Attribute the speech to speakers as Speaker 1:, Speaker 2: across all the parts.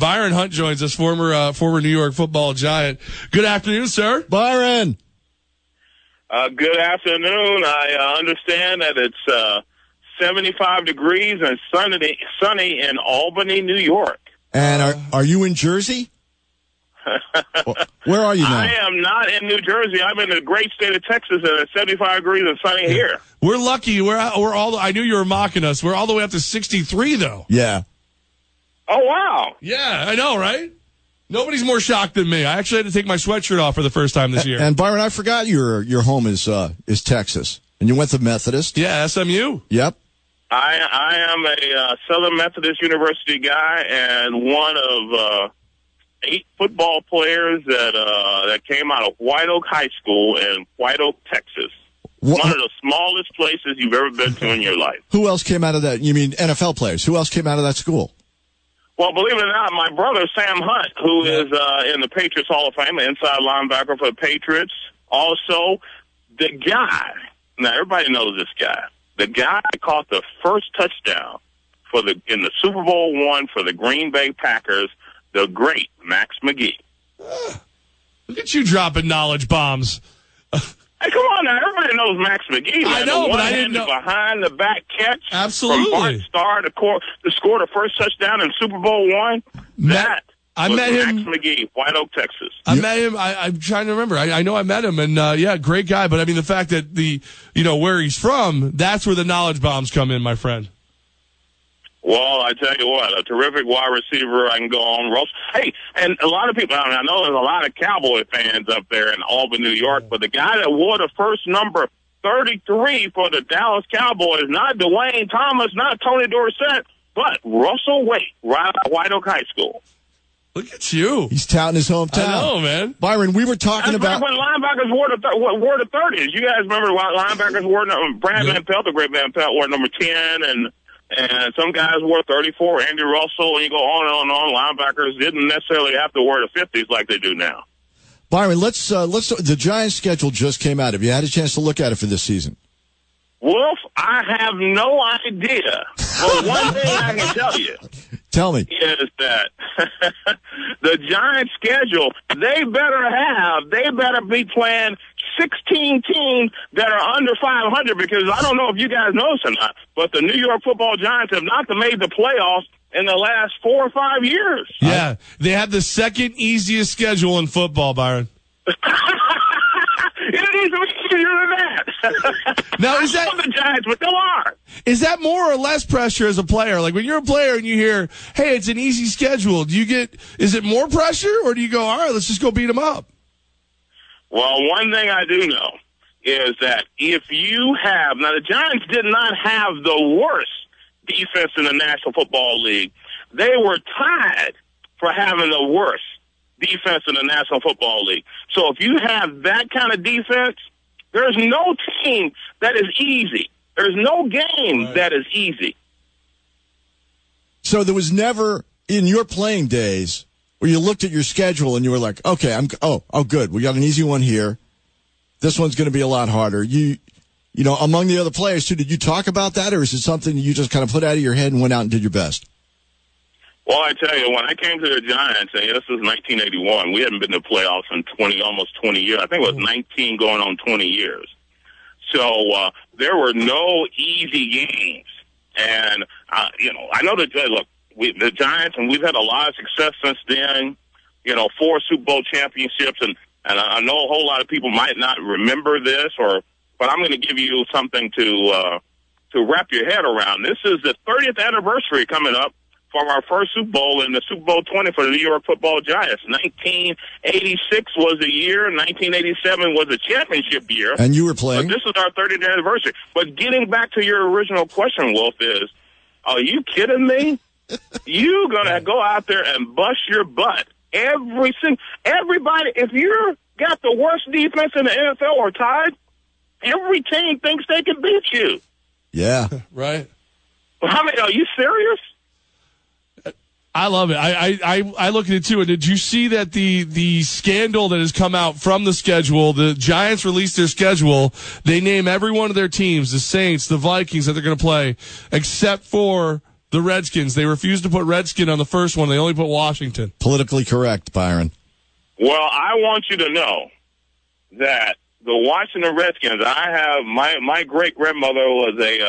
Speaker 1: Byron Hunt joins us, former New York Football Giant. Good afternoon, sir.
Speaker 2: Byron.
Speaker 3: Good afternoon. I understand that it's 75 degrees and sunny in Albany, New York.
Speaker 2: And are you in Jersey? Where are you now?
Speaker 3: I am not in New Jersey. I'm in the great state of Texas, and it's 75 degrees and sunny here.
Speaker 1: We're lucky. We're all. I knew you were mocking us. We're all the way up to 63, though.
Speaker 2: Yeah.
Speaker 3: Oh, wow.
Speaker 1: Yeah, I know, right? Nobody's more shocked than me. I actually had to take my sweatshirt off for the first time this year.
Speaker 2: And Byron, I forgot your home is Texas, and you went to Methodist.
Speaker 1: Yeah, SMU.
Speaker 2: Yep.
Speaker 3: I am a Southern Methodist University guy and one of 8 football players that came out of White Oak High School in White Oak, Texas. One of the smallest places you've ever been to in your life.
Speaker 2: Who else came out of that? You mean NFL players? Who else came out of that school?
Speaker 3: Well, believe it or not, my brother, Sam Hunt, who is in the Patriots Hall of Fame, inside linebacker for the Patriots. Also, the guy, now everybody knows this guy, the guy that caught the first touchdown in the Super Bowl I for the Green Bay Packers, the great Max McGee.
Speaker 1: Look at you dropping knowledge bombs.
Speaker 3: Hey, come on now. Everybody knows Max McGee. Man.
Speaker 1: I know, but I didn't know.
Speaker 3: Behind the back catch.
Speaker 1: Absolutely.
Speaker 3: From Bart Starr to score the first touchdown in Super Bowl I. I met him. Max McGee, White Oak, Texas.
Speaker 1: I met him. I'm trying to remember. I know I met him, and yeah, great guy. But I mean, the fact that where he's from, that's where the knowledge bombs come in, my friend.
Speaker 3: Well, I tell you what, a terrific wide receiver. I can go on. Hey, and a lot of people, I know there's a lot of Cowboy fans up there in Albany, New York, but the guy that wore the first number 33 for the Dallas Cowboys, not Dwayne Thomas, not Tony Dorsett, but Russell Waite, right out of White Oak High School.
Speaker 1: Look at you.
Speaker 2: He's touting his hometown.
Speaker 1: I know, man.
Speaker 2: Byron, we were talking about
Speaker 3: when linebackers wore the 30s. You guys remember what linebackers wore? Brad Van Pelt, the great Van Pelt, wore number 10, and some guys wore 34, Andy Russell, and you go on and on. Linebackers didn't necessarily have to wear the 50s like they do now.
Speaker 2: Byron, let's the Giants' schedule just came out. Have you had a chance to look at it for this season?
Speaker 3: Wolf, I have no idea. But one thing I can tell you.
Speaker 2: Tell me.
Speaker 3: Is that the Giants' schedule, they better be playing 16 teams that are under 500, because I don't know if you guys know this or not, but the New York Football Giants have not made the playoffs in the last 4 or 5 years.
Speaker 1: Yeah, they have the second easiest schedule in football, Byron.
Speaker 3: It needs to be easier than that.
Speaker 1: Now, is that
Speaker 3: the Giants, but they are.
Speaker 1: Is that more or less pressure as a player? Like when you're a player and you hear, "Hey, it's an easy schedule," is it more pressure, or do you go, "All right, let's just go beat them up"?
Speaker 3: Well, one thing I do know is that if you have, now the Giants did not have the worst defense in the National Football League. They were tied for having the worst defense in the National Football League. So if you have that kind of defense, there's no team that is easy. There's no game that is easy.
Speaker 2: So there was never, in your playing days, where you looked at your schedule and you were like, okay, good. We got an easy one here. This one's going to be a lot harder. You know, among the other players too, did you talk about that, or is it something you just kind of put out of your head and went out and did your best?
Speaker 3: Well, I tell you, when I came to the Giants, and this was 1981, we hadn't been to the playoffs in almost 20 years. I think it was 19 going on 20 years. So there were no easy games. And, I know that, look, the Giants, and we've had a lot of success since then, 4 Super Bowl championships, and I know a whole lot of people might not remember this, but I'm going to give you something to wrap your head around. This is the 30th anniversary coming up from our first Super Bowl in the Super Bowl 20 for the New York Football Giants. 1986 was the year. 1987 was the championship year.
Speaker 2: And you were playing.
Speaker 3: But this is our 30th anniversary. But getting back to your original question, Wolf, are you kidding me? You're going to go out there and bust your butt. Everybody, if you got the worst defense in the NFL or tied, every team thinks they can beat you.
Speaker 2: Yeah.
Speaker 1: Right.
Speaker 3: Are you serious?
Speaker 1: I love it. I look at it too. And did you see that the scandal that has come out from the schedule? The Giants released their schedule. They name every one of their teams, the Saints, the Vikings, that they're going to play, except for The Redskins. They refused to put Redskin on the first one. They only put Washington.
Speaker 2: Politically correct, Byron.
Speaker 3: Well, I want you to know that the Washington Redskins, I have my great grandmother was a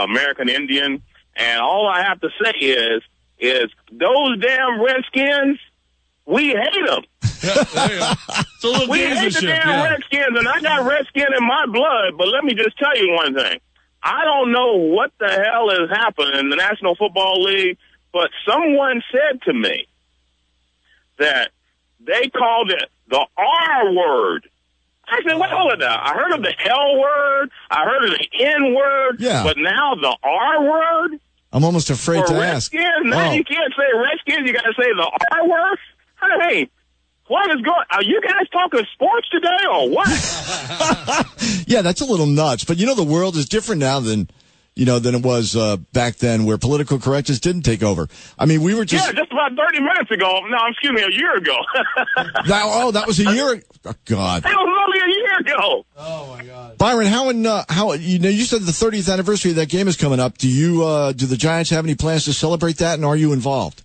Speaker 3: American Indian, and all I have to say is those damn Redskins, we hate them.
Speaker 1: Yeah, there you go. It's a little
Speaker 3: We hate the damn Redskins, and I got Redskin in my blood. But let me just tell you one thing: I don't know what the hell has happened in the National Football League, but someone said to me that they called it the R word. I said, wait, hold it now. I heard of the L word. I heard of the N word.
Speaker 2: Yeah.
Speaker 3: But now the R word?
Speaker 2: I'm almost afraid
Speaker 3: For
Speaker 2: to ask.
Speaker 3: Redskins? Now you can't say Redskins. You got to say the R word? Hey, what is going? Are you guys talking sports today or what?
Speaker 2: Yeah, that's a little nuts. But the world is different now than it was back then, where political correctness didn't take over. I mean, we were just
Speaker 3: just about 30 minutes ago. No, excuse me, a year ago.
Speaker 2: that was a year. Oh God,
Speaker 3: that was only a year ago.
Speaker 1: Oh my God,
Speaker 2: Byron, how you said the 30th anniversary of that game is coming up. Do the Giants have any plans to celebrate that, and are you involved?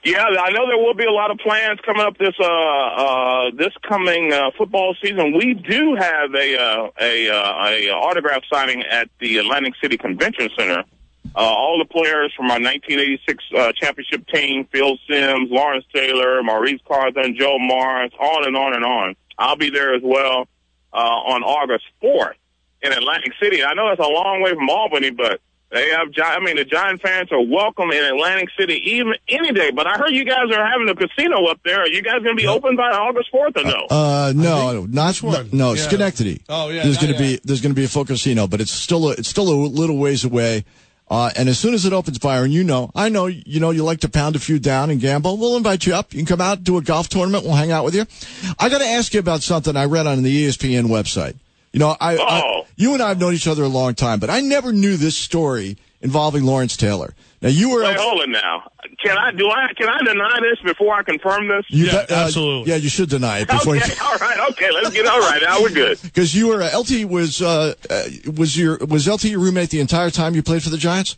Speaker 3: Yeah, I know there will be a lot of plans coming up this coming football season. We do have a autograph signing at the Atlantic City Convention Center. All the players from our 1986 championship team, Phil Simms, Lawrence Taylor, Maurice Carthen, Joe Morris, on and on and on. I'll be there as well on August 4th in Atlantic City. I know it's a long way from Albany, but the Giant fans are welcome in Atlantic City even any day. But I heard you guys are having a casino up there. Are you guys going to be open by August 4th or no?
Speaker 2: No, Schenectady.
Speaker 1: Oh yeah,
Speaker 2: there's going to be a full casino, but it's still a little ways away. And as soon as it opens, Byron, I know you like to pound a few down and gamble. We'll invite you up. You can come out, do a golf tournament. We'll hang out with you. I got to ask you about something I read on the ESPN website. You and I have known each other a long time, but I never knew this story involving Lawrence Taylor. Now you were.
Speaker 3: Wait, hold it now. Can I deny this before I confirm this?
Speaker 1: Absolutely.
Speaker 2: Yeah, you should deny it before.
Speaker 3: Okay, all right. Okay, let's get all right. Now we're good.
Speaker 2: Because you were LT was LT your roommate the entire time you played for the Giants?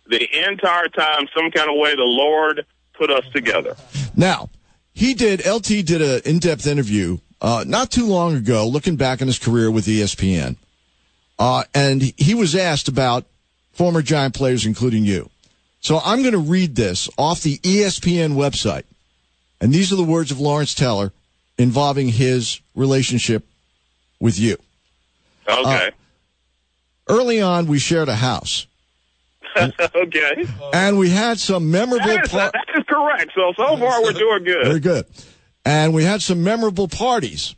Speaker 3: The entire time, some kind of way, the Lord put us together.
Speaker 2: Now, LT did an in-depth interview not too long ago, looking back on his career with ESPN. And he was asked about former Giant players, including you. So I'm going to read this off the ESPN website. And these are the words of Lawrence Taylor involving his relationship with you.
Speaker 3: Okay.
Speaker 2: Early on, we shared a house.
Speaker 3: Okay.
Speaker 2: And we had some memorable...
Speaker 3: That is correct. So far, we're doing good.
Speaker 2: Very good. And we had some memorable parties.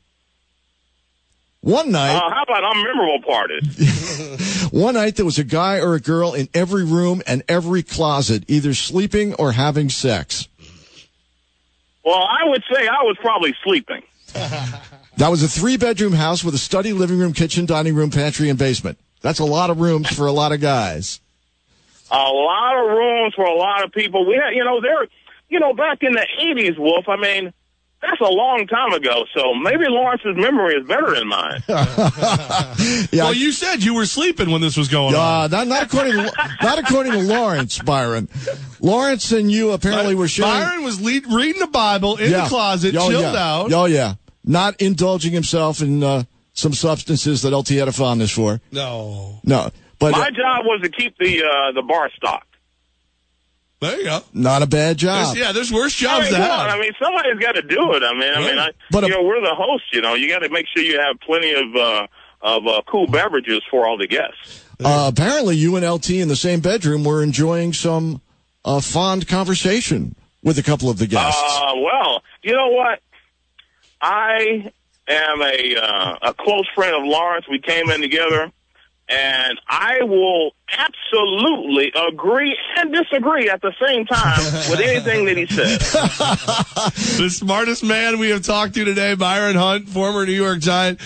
Speaker 2: One night...
Speaker 3: how about unmemorable parties?
Speaker 2: One night, there was a guy or a girl in every room and every closet, either sleeping or having sex.
Speaker 3: Well, I would say I was probably sleeping.
Speaker 2: That was a 3-bedroom house with a study, living room, kitchen, dining room, pantry, and basement. That's a lot of rooms for a lot of guys.
Speaker 3: A lot of rooms for a lot of people. We had, back in the 80s, Wolf, that's a long time ago, so maybe Lawrence's memory is better than mine.
Speaker 2: Yeah.
Speaker 1: Well, you said you were sleeping when this was going on.
Speaker 2: Not according to Lawrence, Byron. Lawrence and you apparently were sharing.
Speaker 1: Byron was reading the Bible in the closet, chilled out.
Speaker 2: Oh, yeah. Not indulging himself in some substances that LT had a fondness for.
Speaker 1: No.
Speaker 2: But
Speaker 3: my job was to keep the bar stocked.
Speaker 1: There you go.
Speaker 2: Not a bad job.
Speaker 1: There's worse jobs to have.
Speaker 3: Somebody's got to do it. We're the host. You got to make sure you have plenty of cool beverages for all the guests.
Speaker 2: Apparently, you and LT in the same bedroom were enjoying some fond conversation with a couple of the guests.
Speaker 3: Well, you know what? I am a close friend of Lawrence. We came in together. And I will absolutely agree and disagree at the same time with anything that he said.
Speaker 1: The smartest man we have talked to today, Byron Hunt, former New York Giant.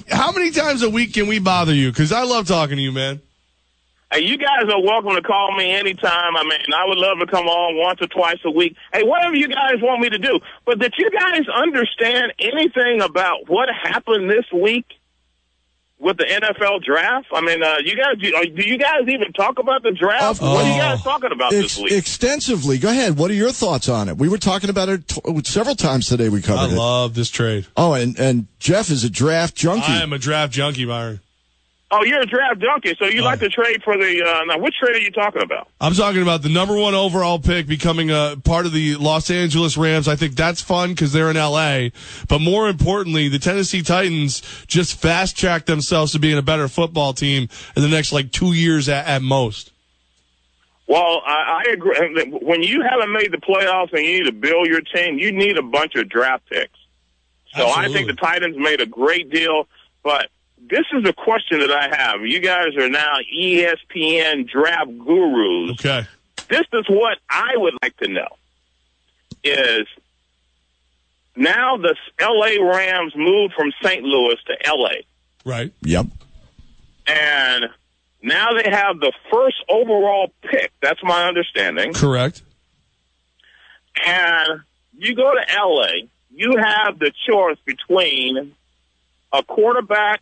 Speaker 1: How many times a week can we bother you? Because I love talking to you, man.
Speaker 3: Hey, you guys are welcome to call me anytime. I would love to come on once or twice a week. Hey, whatever you guys want me to do. But did you guys understand anything about what happened this week? with the NFL draft? I mean, do you guys even talk about the draft? What are you guys talking about this week?
Speaker 2: Extensively. Go ahead. What are your thoughts on it? We were talking about it several times today. We covered it.
Speaker 1: I love this trade.
Speaker 2: Oh, and Jeff is a draft junkie.
Speaker 1: I am a draft junkie, Byron.
Speaker 3: Oh, you're a draft junkie, so you like to trade for the now, which trade are you talking about?
Speaker 1: I'm talking about the number 1 overall pick becoming a part of the Los Angeles Rams. I think that's fun because they're in L.A. But more importantly, the Tennessee Titans just fast-tracked themselves to being a better football team in the next, 2 years at most.
Speaker 3: Well, I agree. When you haven't made the playoffs and you need to build your team, you need a bunch of draft picks. So
Speaker 1: Absolutely.
Speaker 3: I think the Titans made a great deal, but this is a question that I have. You guys are now ESPN draft gurus.
Speaker 1: Okay.
Speaker 3: This is what I would like to know is now the L.A. Rams moved from St. Louis to L.A.
Speaker 1: Right.
Speaker 2: Yep.
Speaker 3: And now they have the first overall pick. That's my understanding.
Speaker 1: Correct.
Speaker 3: And you go to L.A., you have the choice between a quarterback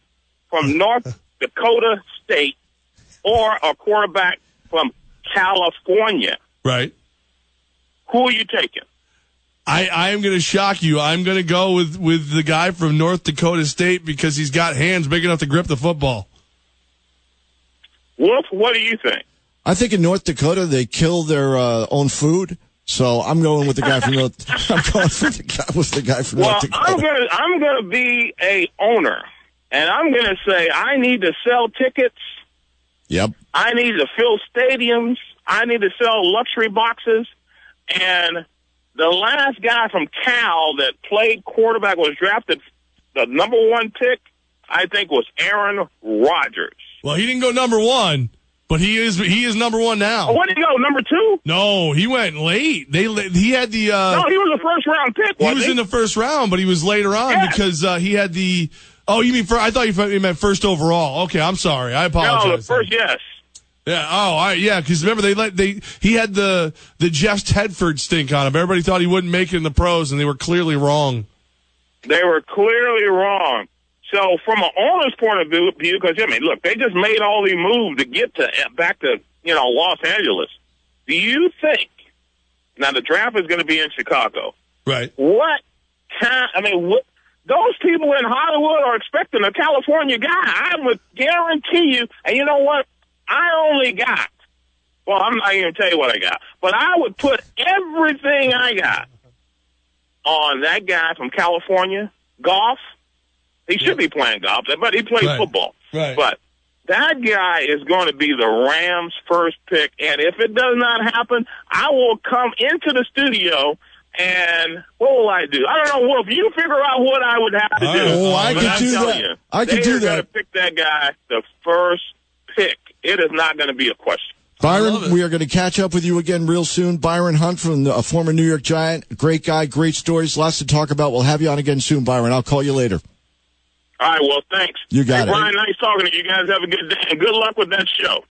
Speaker 3: from North Dakota State or a quarterback from California.
Speaker 1: Right.
Speaker 3: Who are you taking?
Speaker 1: I am going to shock you. I'm going to go with the guy from North Dakota State because he's got hands big enough to grip the football.
Speaker 3: Wolf, what do you think?
Speaker 2: I think in North Dakota they kill their own food. So I'm going with the guy from North. I'm going with the guy from North Dakota.
Speaker 3: I'm gonna be a owner, and I'm gonna say I need to sell tickets.
Speaker 2: Yep.
Speaker 3: I need to fill stadiums. I need to sell luxury boxes. And the last guy from Cal that played quarterback was drafted the number 1 pick. I think was Aaron Rodgers.
Speaker 1: Well, he didn't go number 1. But he is number 1 now.
Speaker 3: Oh, what did he go, number 2?
Speaker 1: No, he went late. He had the.
Speaker 3: No, he was a first-round pick.
Speaker 1: He was in the first round, but he was later on because he had the. Oh, you mean I thought you meant first overall. Okay, I'm sorry. I apologize.
Speaker 3: No, the first, yes.
Speaker 1: Yeah. Oh, all right. Yeah, because remember he had the Jeff Tedford stink on him. Everybody thought he wouldn't make it in the pros, and they were clearly wrong.
Speaker 3: They were clearly wrong. So from an owner's point of view, because, I mean, look, they just made all these moves to get back to, Los Angeles. Do you think, now the draft is going to be in Chicago.
Speaker 1: Right.
Speaker 3: Those people in Hollywood are expecting a California guy. I would guarantee you, and you know what? I'm not even going to tell you what I got, but I would put everything I got on that guy from California, golf. He should be playing golf, but he plays football.
Speaker 1: Right.
Speaker 3: But that guy is going to be the Rams' first pick, and if it does not happen, I will come into the studio, and what will I do? I don't know, Wolf. You figure out what I would have to do.
Speaker 2: Oh, I could do that. I could do that.
Speaker 3: They're going to pick that guy the first pick. It is not going to be a question.
Speaker 2: Byron, we are going to catch up with you again real soon. Byron Hunt from a former New York Giant. Great guy, great stories, lots to talk about. We'll have you on again soon, Byron. I'll call you later.
Speaker 3: All right, well, thanks.
Speaker 2: You got it.
Speaker 3: Brian, nice talking to you guys. Have a good day, and good luck with that show.